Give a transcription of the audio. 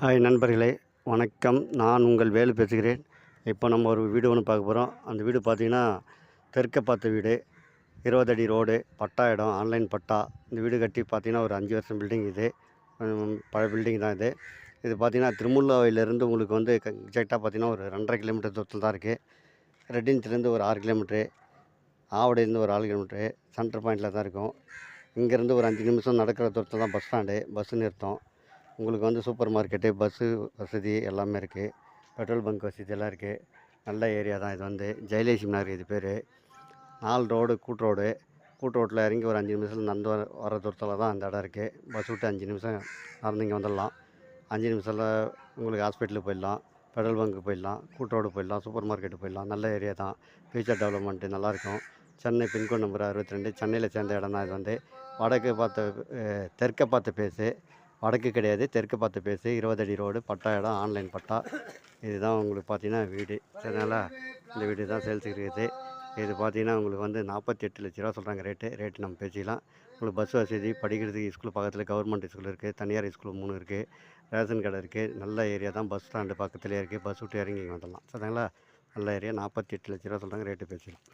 Hi நண்பர்களே, வணக்கம். நான் உங்கள் வேலு பேசுகிறேன். இப்போ நம்ம ஒரு வீடு ஒன்று பார்க்க போகிறோம். அந்த வீடு பார்த்திங்கன்னா தெற்க பார்த்த வீடு, 20 அடி ரோடு, பட்டா இடம், ஆன்லைன் பட்டா. இந்த வீடு கட்டி பார்த்திங்கன்னா ஒரு 5 வருஷம் பில்டிங் இது. பழைய பில்டிங் தான் இது. இது பார்த்திங்கன்னா திருமுல்லாவையிலேருந்து உங்களுக்கு வந்து எக்ஸாக்டாக பார்த்திங்கன்னா ஒரு 2.5 கிலோமீட்டர் தூரத்தில் தான் இருக்குது. ரெட்டின்ஸ்லேருந்து ஒரு 6 கிலோமீட்ரு, ஆவடியிலேருந்து ஒரு 6 கிலோமீட்ரு, சென்டர் பாயிண்டில் தான் இருக்கும். இங்கேருந்து ஒரு 5 நிமிஷம் நடக்கிற தூரத்தில் தான் பஸ் ஸ்டாண்டு, பஸ்ஸு நிறுத்தம். உங்களுக்கு வந்து சூப்பர் மார்க்கெட்டு, பஸ்ஸு வசதி எல்லாமே இருக்குது. பெட்ரோல் பங்க் வசதி எல்லாம் இருக்குது. நல்ல ஏரியா தான் இது. வந்து ஜெயலட்சுமி நகர் இது பேர். 4 ரோடு கூட்டு ரோட்டில் இறங்கி ஒரு 5 நிமிஷத்தில் நடந்து வர தூரத்தில் தான் அந்த இடம் இருக்குது. பஸ் விட்டு 5 நிமிஷம் நடந்து இங்கே வந்துடலாம். 5 நிமிஷத்தில் உங்களுக்கு ஹாஸ்பிட்டலுக்கு போயிடலாம், பெட்ரோல் பங்க்கு போயிடலாம், கூட்டு ரோடு போயிடலாம், சூப்பர் மார்க்கெட்டு போயிடலாம். நல்ல ஏரியா தான். ஃபியூச்சர் டெவலப்மெண்ட்டு நல்லாயிருக்கும். Chennai pincode number 62. சென்னையில் சேர்ந்த இடம் தான் இது. வந்து வடக்கு பார்த்த தெற்க பார்த்த பேஸு, வடக்கு கிடையாது, தெற்கு பார்த்து பேசு, 20 அடி ரோடு, பட்டா இடம், ஆன்லைன் பட்டா. இதுதான் உங்களுக்கு பார்த்தீங்கன்னா வீடு. அதனால் இந்த வீடு தான் சேல்ஸுக்கு இருக்குது. இது பார்த்தீங்கன்னா உங்களுக்கு வந்து 48 லட்ச ரூபா சொல்கிறாங்க ரேட்டு நம்ம பேசிக்கலாம். உங்களுக்கு பஸ் வசதி, படிக்கிறதுக்கு ஸ்கூல் பக்கத்தில் கவர்மெண்ட் ஸ்கூல் இருக்குது, தனியார் ஸ்கூல் 3 இருக்குது, ரேஷன் கடை இருக்குது. நல்ல ஏரியா தான். பஸ் ஸ்டாண்டு பக்கத்துலேயே இருக்குது. பஸ் விட்டு இறங்கி வந்துடலாம். சரிங்களா? நல்ல ஏரியா. 48 லட்ச ரூபா சொல்கிறாங்க, ரேட்டு பேசிக்கலாம்.